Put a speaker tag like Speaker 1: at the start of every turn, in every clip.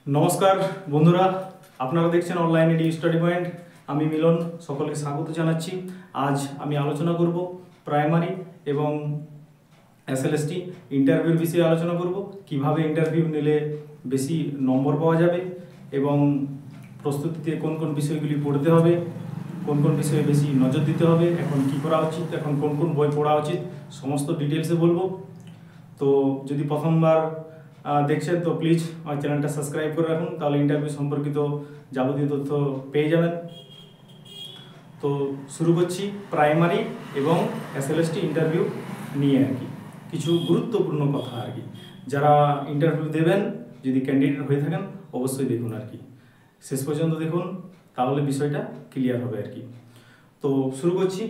Speaker 1: নমস্কার বন্ধুরা, আপনারা দেখছেন অনলাইন এডি স্টাডি পয়েন্ট। আমি মিলন, সকলকে স্বাগত জানাচ্ছি। আজ আমি আলোচনা করব প্রাইমারি এবং এসএলএসটি ইন্টারভিউর বিষয়ে আলোচনা করব। কিভাবে ইন্টারভিউ নিলে বেশি নম্বর পাওয়া যাবে এবং প্রস্তুতিতে কোন কোন বিষয়গুলি পড়তে হবে, কোন কোন বিষয়ে বেশি নজর দিতে হবে, এখন কি করা উচিত, এখন কোন কোন বই পড়া উচিত, সমস্ত ডিটেলসে বলবো। তো যদি প্রথমবার দেখছেন তো প্লিজ আমার চ্যানেলটা সাবস্ক্রাইব করে রাখুন, তাহলে ইন্টারভিউ সম্পর্কিত যাবতীয় তথ্য পেয়ে যাবেন। তো শুরু করছি প্রাইমারি এবং এসএলএসটি ইন্টারভিউ নিয়ে আর কি কিছু গুরুত্বপূর্ণ কথা আর কি। যারা ইন্টারভিউ দেবেন, যদি ক্যান্ডিডেট হয়ে থাকেন, অবশ্যই দেখুন আর কি, শেষ পর্যন্ত দেখুন, তাহলে বিষয়টা ক্লিয়ার হবে আর কি। তো শুরু করছি।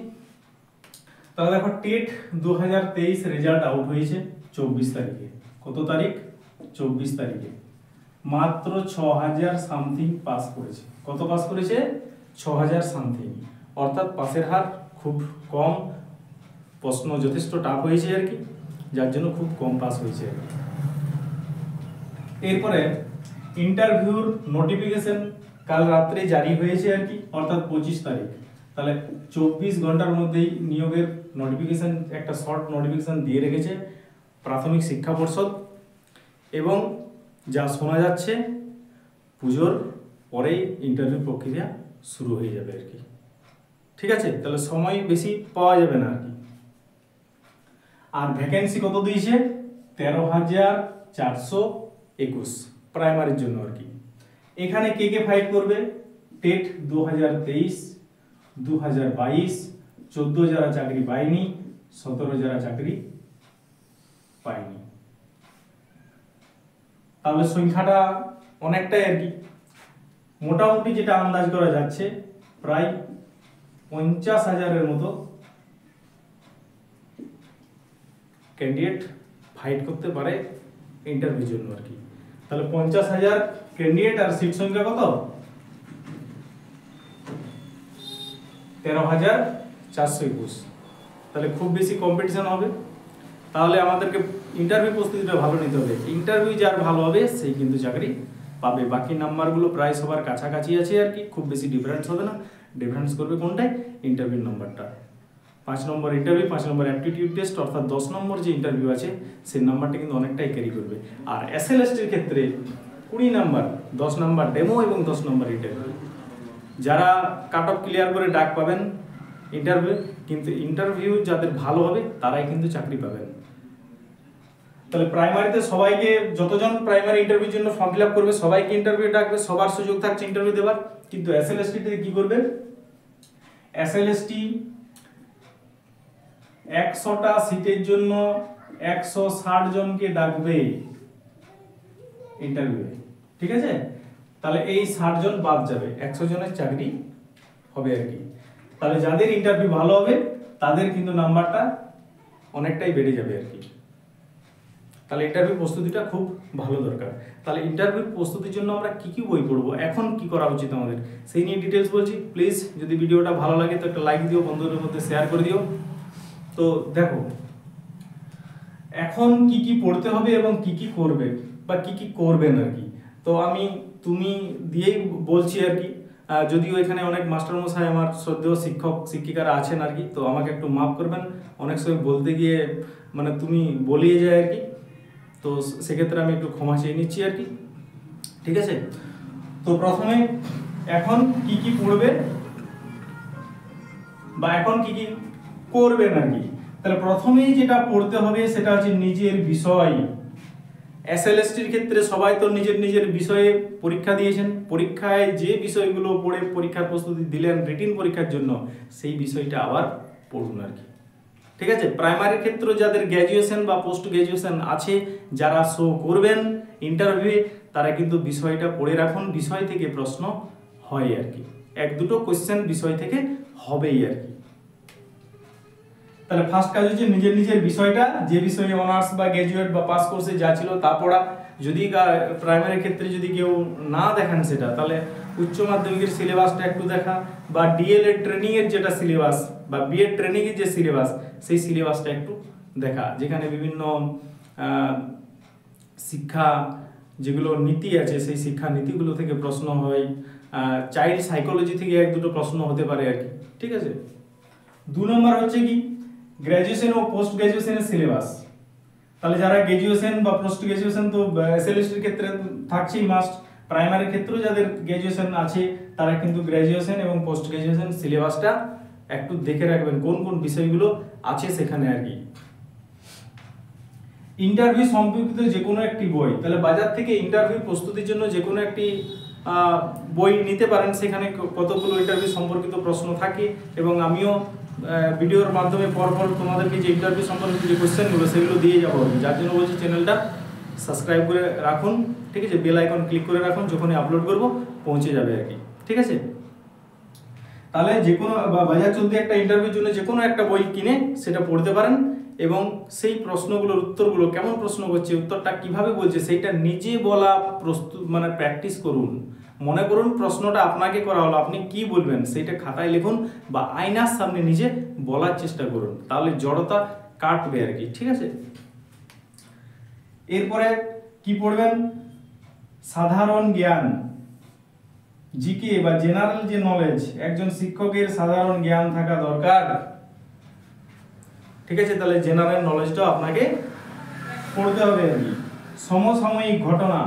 Speaker 1: তাহলে দেখো, টেট 2023 রেজাল্ট আউট হয়েছে 24 তারিখে। কত তারিখ? 24 তারিখে। মাত্র 6000 সামথিং পাস করেছে। কত পাস করেছে? 6000 সামথিং। অর্থাৎ পাসের হার খুব কম, প্রশ্ন যথেষ্ট টাফ হয়েছে আর কি, যার জন্য খুব কম পাস হয়েছে আর কি। এরপরে ইন্টারভিউর নোটিফিকেশন কাল রাত্রে জারি হয়েছে আর কি, অর্থাৎ 25 তারিখ। তাহলে 24 ঘন্টার মধ্যেই নিয়োগের নোটিফিকেশন, একটা শর্ট নোটিফিকেশন দিয়ে রেখেছে প্রাথমিক শিক্ষা পর্ষদ। এবং যা শোনা যাচ্ছে, পুজোর পরেই ইন্টারভিউ প্রক্রিয়া শুরু হয়ে যাবে আর কি। ঠিক আছে, তাহলে সময় বেশি পাওয়া যাবে না আর কি। আর ভ্যাকেন্সি কত দিয়েছে? 13,421 প্রাইমারির জন্য আর কি। এখানে কে কে ফাইট করবে? টেট 2023, 2022, 14 যারা চাকরি পায়নি, 17 যারা চাকরি পায়নি। তাহলে সংখ্যাটা অনেকটাই আর কি। মোটামুটি যেটা আন্দাজ করা যাচ্ছে, প্রায় 50,000-এর মতো ক্যান্ডিডেট ফাইট করতে পারে ইন্টারভিউর জন্য আর কি। তাহলে 50,000 ক্যান্ডিডেট আর সিট সংখ্যা কত? 13,421। তাহলে খুব বেশি কম্পিটিশন হবে। তাহলে আমাদেরকে ইন্টারভিউ প্রস্তুতিটা ভালো নিতে হবে। ইন্টারভিউ যার ভালো হবে সেই কিন্তু চাকরি পাবে। বাকি নাম্বারগুলো প্রায় সবার কাছাকাছি আছে আর কি, খুব বেশি ডিফারেন্স হবে না। ডিফারেন্স করবে কোনটায়? ইন্টারভিউ নাম্বারটা। 5 নম্বর ইন্টারভিউ, 5 নম্বর অ্যাপটিটিউড টেস্ট, অর্থাৎ 10 নম্বর যে ইন্টারভিউ আছে সেই নাম্বারটা কিন্তু অনেকটাই ক্যারি করবে। আর এসএলএসটির ক্ষেত্রে 20 নাম্বার, 10 নাম্বার ডেমো এবং 10 নম্বর ইন্টারভিউ। যারা কাট অফ ক্লিয়ার করে ডাক পাবেন ইন্টারভিউ, কিন্তু ইন্টারভিউ যাদের ভালো হবে তারাই কিন্তু চাকরি পাবেন। তাহলে প্রাইমারিতে সবাইকে, যতজন প্রাইমারি ইন্টারভিউর জন্য ফর্ম ফিল আপ করবে সবাইকে ইন্টারভিউ ডাকবে, সবার সুযোগ থাকছে ইন্টারভিউ দেওয়ার। কিন্তু এসএলএসটিতে কি করবে? এসএলএসটি 100টা সিটের জন্য 160 জনকে ডাকবে ইন্টারভিউ। ঠিক আছে, তাহলে এই 60 জন বাদ যাবে, 100 জনের চাকরি হবে আর কি। তাহলে যাদের ইন্টারভিউ ভালো হবে তাদের কিন্তু নাম্বারটা অনেকটাই বেড়ে যাবে আর কি। তাহলে ইন্টারভিউ প্রস্তুতিটা খুব ভালো দরকার। তাহলে ইন্টারভিউ প্রস্তুতির জন্য আমরা কি কি বই পড়বো, এখন কি করা উচিত আমাদের, সেই নিয়ে ডিটেলস বলছি। প্লিজ যদি ভিডিওটা ভালো লাগে তো একটা লাইক দিও, বন্ধুদের মধ্যে শেয়ার করে দিও। তো দেখো, এখন কি কি পড়তে হবে এবং কি কি করবে বা কি কি করবেন আর কি, তো আমি তুমি দিয়েই বলছি আর কি। যদিও এখানে অনেক মাস্টারমশাই আমার শ্রদ্ধেয় শিক্ষক শিক্ষিকারা আছেন আর কি, তো আমাকে একটু মাফ করবেন, অনেক সময় বলতে গিয়ে মানে তুমি বলিয়ে যায় আর কি, তো সেক্ষেত্রে আমি একটু ক্ষমা চেয়ে নিচ্ছি আর কি। ঠিক আছে, তো প্রথমে এখন কি কি পড়বে বা এখন কি কি করবেন আর কি। তাহলে প্রথমেই যেটা পড়তে হবে সেটা হচ্ছে নিজের বিষয়। এসএলএসটির ক্ষেত্রে সবাই তো নিজের নিজের বিষয়ে পরীক্ষা দিয়েছেন, পরীক্ষায় যে বিষয়গুলো পড়ে পরীক্ষার প্রস্তুতি দিলেন রিটিন পরীক্ষার জন্য, সেই বিষয়টা আবার পড়ুন আর কি। ঠিক আছে, প্রাইমারির ক্ষেত্রে যাদের গ্র্যাজুয়েশন বা পোস্ট গ্র্যাজুয়েশন আছে, যারা শো করবেন ইন্টারভিউয়ে, তারা কিন্তু বিষয়টা পড়ে রাখুন। বিষয় থেকে প্রশ্ন হয় আর কি, 1-2 কোশ্চেন বিষয় থেকে হবেই আর কি। তাহলে ফার্স্ট কাজ হচ্ছে নিজের নিজের বিষয়টা, যে বিষয়ে অনার্স বা গ্র্যাজুয়েট বা পাস কোর্সে যা ছিল তা পড়া। যদি প্রাইমারি ক্ষেত্রে যদি কেউ না দেখেন সেটা, তাহলে উচ্চ মাধ্যমিকের সিলেবাসটা একটু দেখা, বা ডিএলএড ট্রেনিং এর যেটা সিলেবাস বা বিএড ট্রেনিং এর যে সিলেবাস, সেই সিলেবাসটা একটু দেখা, যেখানে বিভিন্ন শিক্ষা যেগুলো নীতি আছে সেই শিক্ষা নীতিগুলো থেকে প্রশ্ন হয়, চাইল্ড সাইকোলজি থেকে 1-2টো প্রশ্ন হতে পারে আর কি। ঠিক আছে। 2 নম্বর হচ্ছে কি গ্র্যাজুয়েশন ও পোস্ট গ্র্যাজুয়েশনের সিলেবাস। তাহলে যারা গ্র্যাজুয়েশন বা পোস্ট গ্র্যাজুয়েশন তো এসএলএসটির ক্ষেত্রে থাকছেই মাস্ট, প্রাইমারির ক্ষেত্রেও যাদের গ্র্যাজুয়েশন আছে তারা কিন্তু গ্র্যাজুয়েশন এবং পোস্ট গ্র্যাজুয়েশন সিলেবাসটা একটু দেখে রাখবেন কোন কোন বিষয়গুলো আছে সেখানে আর কি। ইন্টারভিউ সম্পর্কিত যে কোনো একটি বই, তাহলে বাজার থেকে ইন্টারভিউ প্রস্তুতির জন্য যে কোনো একটি বই নিতে পারেন, সেখানে কতগুলো ইন্টারভিউ সম্পর্কিত প্রশ্ন থাকে এবং আমিও ভিডিওর মাধ্যমে পরপর তোমাদেরকে যে ইন্টারভিউ সম্পর্কিত যে কোশ্চেনগুলো সেগুলো দিয়ে যাবো, যার জন্য বলছি চ্যানেলটা সাবস্ক্রাইব করে রাখুন। ঠিক আছে, বেল আইকন ক্লিক করে রাখুন, যখনই আপলোড করব পৌঁছে যাবে আর কি। ঠিক আছে, তাহলে যে কোনো বাজার চলতে একটা ইন্টারভিউর জন্য যে কোনো একটা বই কিনে সেটা পড়তে পারেন এবং সেই প্রশ্নগুলোর উত্তরগুলো কেমন প্রশ্ন করছে, উত্তরটা কিভাবে বলছে সেইটা নিজে বলা প্রস্তুত মানে প্র্যাকটিস করুন। মনে করুন প্রশ্নটা আপনাকে করা হলো, আপনি কি বলবেন সেইটা খাতায় লিখুন বা আয়নার সামনে নিজে বলার চেষ্টা করুন, তাহলে জড়তা কাটবে আর কি। ঠিক আছে, এরপরে কি পড়বেন, সাধারণ জ্ঞান, জিকে বা জেনারেল যে নলেজ, একজন শিক্ষকের সাধারণ জ্ঞান থাকা দরকার। ঠিক আছে, তাহলে জেনারেল নলেজটাও আপনাকে পড়তে হবে আর কি। সমসাময়িক ঘটনা,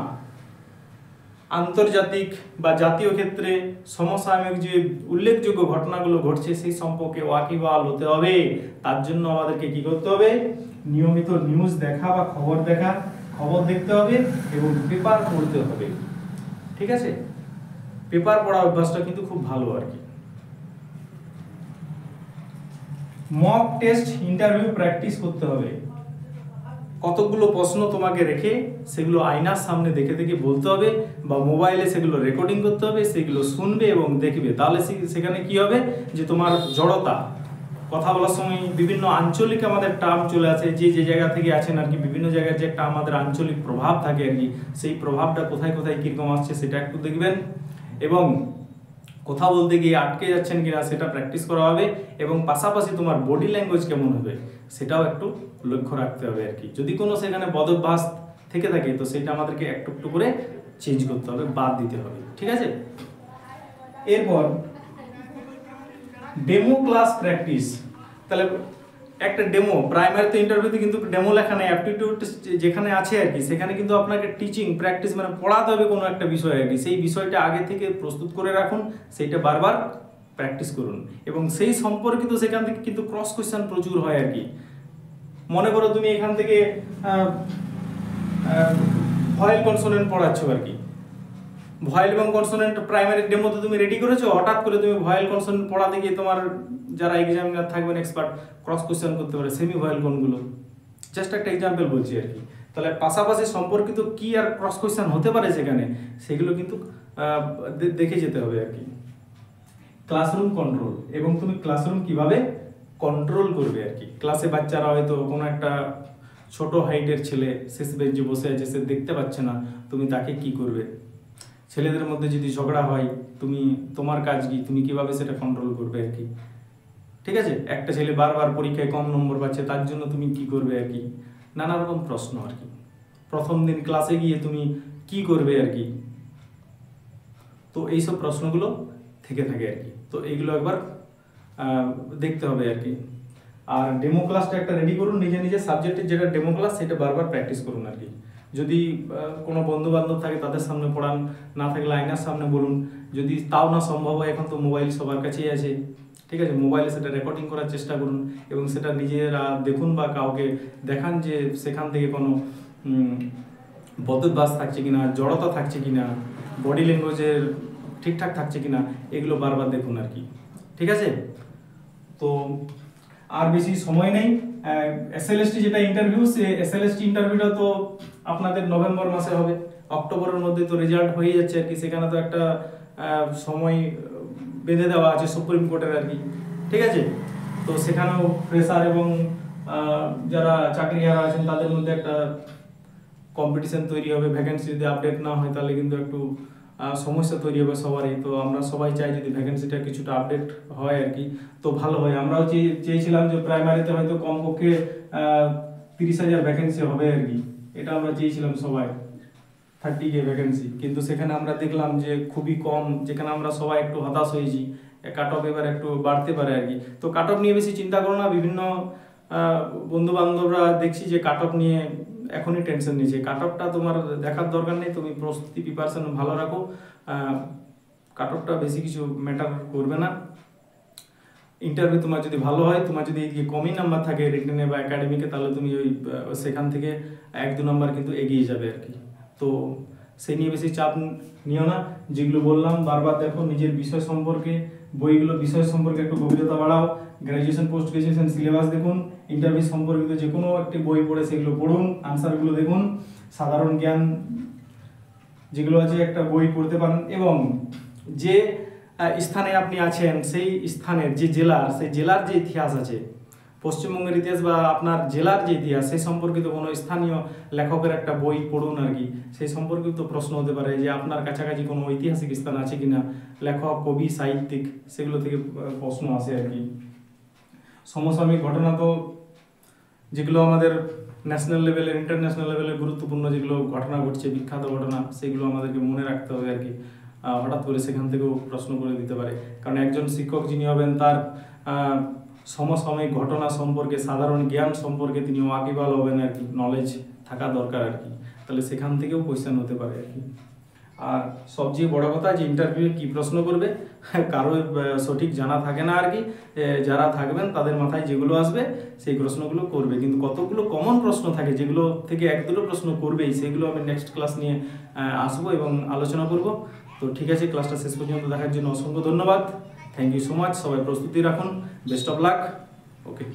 Speaker 1: আন্তর্জাতিক বা জাতীয় ক্ষেত্রে সমসাময়িক যে উল্লেখযোগ্য ঘটনাগুলো ঘটছে সেই সম্পর্কে ওয়াকিবহাল হতে হবে। তার জন্য আমাদেরকে কি করতে হবে, নিয়মিত নিউজ দেখা বা খবর দেখতে হবে এবং পেপার পড়তে হবে। ঠিক আছে, পেপার পড়া অভ্যাসটা কিন্তু খুব ভালো আর কি। মক টেস্ট ইন্টারভিউ প্র্যাকটিস করতে হবে। কতগুলো প্রশ্ন তোমাকে রেখে সেগুলো আয়নার সামনে দেখে দেখে বলতে হবে বা মোবাইলে সেগুলো রেকর্ডিং করতে হবে, সেগুলো শুনবে এবং দেখবে, তাহলে সেখানে কি হবে যে তোমার জড়তা, কথা বলার সময় বিভিন্ন আঞ্চলিক আমাদের টার্ম চলে আসে, যে যে জায়গা থেকে আছেন আর কি, বিভিন্ন জায়গায় যে একটা আমাদের আঞ্চলিক প্রভাব থাকে আর কি, সেই প্রভাবটা কোথায় কোথায় কীরকম আসছে সেটা একটু দেখবেন এবং কথা বলতে গিয়ে আটকে যাচ্ছেন কিনা সেটা প্র্যাকটিস করা হবে এবং পাশাপাশি তোমার বডি ল্যাঙ্গুয়েজ কেমন হবে সেটাও একটু লক্ষ্য রাখতে হবে আর কি। যদি কোনো সেখানে বদভ্যাস থেকে থাকে তো সেটা আমাদেরকে একটু একটু করে চেঞ্জ করতে হবে, বাদ দিতে হবে। ঠিক আছে, এরপর ডেমো ক্লাস প্র্যাকটিস। তাহলে একটা ডেমো, প্রাইমারিতে ইন্টারভিউতে কিন্তু ডেমো লেখা নেই, অ্যাপটিটিউড যেখানে আছে আর কি, সেখানে কিন্তু আপনাকে টিচিং প্র্যাকটিস মানে পড়াতে হবে কোনো একটা বিষয় আর কি, সেই বিষয়টা আগে থেকে প্রস্তুত করে রাখুন, সেইটা বারবার প্র্যাকটিস করুন এবং সেই সম্পর্কিত সেখান থেকে কিন্তু ক্রস কোয়েশ্চেন প্রচুর হয় আর কি। মনে করো তুমি এখান থেকে ভয়েল কনসোনেন্ট পড়াচ্ছ আর কি, ভয়েল এবং কনসোনেন্ট প্রাইমারি ডেমোতে তুমি রেডি করেছো, হঠাৎ করে তুমি ভয়েল কনসোনেন্ট পড়াতে গিয়ে তোমার যারা এক্সামিনার থাকবেন এক্সপার্ট ক্রস কোশ্চেন করতে পারে সেমি ভয়েল কোনগুলো, জাস্ট একটা এক্সাম্পল বলছি আর কি। তাহলে পাশাপাশি সম্পর্কিত কি আর ক্রস কোশ্চেন হতে পারে সেখানে, সেগুলো কিন্তু দেখে যেতে হবে আর কি। ক্লাসরুম কন্ট্রোল, এবং তুমি ক্লাসরুম কিভাবে কন্ট্রোল করবে আর কি। ক্লাসে বাচ্চারা হয়তো কোনো একটা ছোট হাইটের ছেলে শেষ বেঞ্চে বসে আছে, সে দেখতে পাচ্ছে না, তুমি তাকে কি করবে। ছেলেদের মধ্যে যদি ঝগড়া হয় তোমার কাজ কি, তুমি কিভাবে সেটা কন্ট্রোল করবে আর কি। ঠিক আছে, একটা ছেলে বারবার পরীক্ষায় কম নম্বর পাচ্ছে, তার জন্য তুমি কি করবে আর কি, নানা রকম প্রশ্ন আর কি। প্রথম দিন ক্লাসে গিয়ে তুমি কি করবে আর কি, তো এইসব প্রশ্নগুলো থেকে থাকে আর কি। তো এইগুলো একবার দেখতে হবে আর কি। আর ডেমো ক্লাসটা একটা রেডি করুন, নিজে নিজে সাবজেক্টের যেটা ডেমো ক্লাস সেটা বারবার প্র্যাকটিস করুন আর কি। যদি কোনো বন্ধু বান্ধব থাকে তাদের সামনে পড়ান, না থাকলে আয়নার সামনে বলুন, যদি তাও না সম্ভব হয় এখন তো মোবাইল সবার কাছেই আছে, ঠিক আছে, মোবাইলে সেটা রেকর্ডিং করার চেষ্টা করুন এবং সেটা নিজেরা দেখুন বা কাউকে দেখান যে সেখান থেকে কোনো বদভ্যাস থাকছে কিনা, জড়তা থাকছে কিনা, বডি ল্যাঙ্গুয়েজের ঠিকঠাক থাকছে কিনা, এগুলো বারবার দেখুন আর কি। ঠিক আছে, তো আর বেশি সময় নেই। এসএলএসটি যেটা ইন্টারভিউ, সে এসএলএসটি ইন্টারভিউটা তো আপনাদের নভেম্বর মাসে হবে, অক্টোবরের মধ্যে তো রেজাল্ট হয়ে যাচ্ছে আর কি। সেখানে তো একটা সময় বেঁধে দেওয়া আছে সুপ্রিম কোর্টের আর কি। ঠিক আছে, তো সেখানেও প্রেসার এবং যারা চাকরিহারা আছেন তাদের মধ্যে একটা কম্পিটিশন তৈরি হবে। ভ্যাকেন্সি যদি আপডেট না হয় তাহলে কিন্তু একটু সমস্যা তৈরি হবে সবারই। তো আমরা সবাই চাই যদি ভ্যাকেন্সিটা কিছুটা আপডেট হয় আর কি তো ভালো হয়। আমরাও চেয়েছিলাম যে প্রাইমারিতে হয়তো কমপক্ষে 30,000 ভ্যাকেন্সি হবে আর কি, এটা আমরা চেয়েছিলাম সবাই। 30K ভ্যাকেন্সি, কিন্তু সেখানে আমরা দেখলাম যে খুবই কম, যেখানে আমরা সবাই একটু হতাশ হয়েছি। কাট অফ এবার একটু বাড়তে পারে আর কি। তো কাট অফ নিয়ে বেশি চিন্তা করো না। বিভিন্ন বন্ধু বান্ধবরা দেখছি যে কাট অফ নিয়ে এখনই টেনশন নিয়েছে। কাট অফটা তোমার দেখার দরকার নেই, তুমি প্রস্তুতি প্রিপারেশন ভালো রাখো। কাট অফটা বেশি কিছু ম্যাটার করবে না। ইন্টারভিউ তোমার যদি ভালো হয়, তোমার যদি কমই নাম্বার থাকে রিটেনে বা একাডেমিকে, তাহলে তুমি ওই সেখান থেকে 1-2 নাম্বার কিন্তু এগিয়ে যাবে আর কি। তো সেই নিয়ে বেশি চাপ নিও না। যেগুলো বললাম বারবার দেখো, নিজের বিষয় সম্পর্কে বইগুলো, বিষয় সম্পর্কে একটু গভীরতা বাড়াও। গ্র্যাজুয়েশন পোস্ট গ্র্যাজুয়েশন সিলেবাস দেখুন, ইন্টারভিউ সম্পর্কিত যে কোনো একটি বই পড়ে সেগুলো পড়ুন, আনসারগুলো দেখুন, সাধারণ জ্ঞান যেগুলো আছে একটা বই পড়তে পারেন, এবং যে স্থানে আপনি আছেন সেই স্থানের যে জেলার, সেই জেলার যে ইতিহাস আছে, পশ্চিমবঙ্গের ইতিহাস বা আপনার জেলার যে ইতিহাস, সেই সম্পর্কিত কোনো স্থানীয় লেখকের একটা বই পড়ুন আর কি। সেই সম্পর্কিত প্রশ্ন হতে পারে যে আপনার কাছাকাছি কোনো ঐতিহাসিক স্থান আছে কিনা, লেখক, কবি, সাহিত্যিক, সেগুলো থেকে প্রশ্ন আসে আর কি। সমসাময়িক ঘটনা তো যেগুলো আমাদের ন্যাশনাল লেভেলের, ইন্টারন্যাশনাল লেভেলের গুরুত্বপূর্ণ যেগুলো ঘটনা ঘটছে, বিখ্যাত ঘটনা, সেগুলো আমাদেরকে মনে রাখতে হবে আর কি। হঠাৎ করে সেখান থেকেও প্রশ্ন করে দিতে পারে, কারণ একজন শিক্ষক যিনি হবেন তার সমসাময়িক ঘটনা সম্পর্কে, সাধারণ জ্ঞান সম্পর্কে তিনি ওয়াকিবহাল হবেন আর কি, নলেজ থাকা দরকার আর কি। তাহলে সেখান থেকেও কোয়েশ্চেন হতে পারে আর কি। আর সবচেয়ে বড় কথা যে ইন্টারভিউয়ে কী প্রশ্ন করবে কারো সঠিক জানা থাকে না আর কি। যারা থাকবেন তাদের মাথায় যেগুলো আসবে সেই প্রশ্নগুলো করবে, কিন্তু কতগুলো কমন প্রশ্ন থাকে যেগুলো থেকে 1-2 প্রশ্ন করবেই, সেগুলো আমি নেক্সট ক্লাস নিয়ে আসবো এবং আলোচনা করব। তো ঠিক আছে, ক্লাসটা শেষ পর্যন্ত দেখার জন্য অসংখ্য ধন্যবাদ। Thank you so much. সবাই প্রস্তুতি রাখুন। Best of luck. ওকে।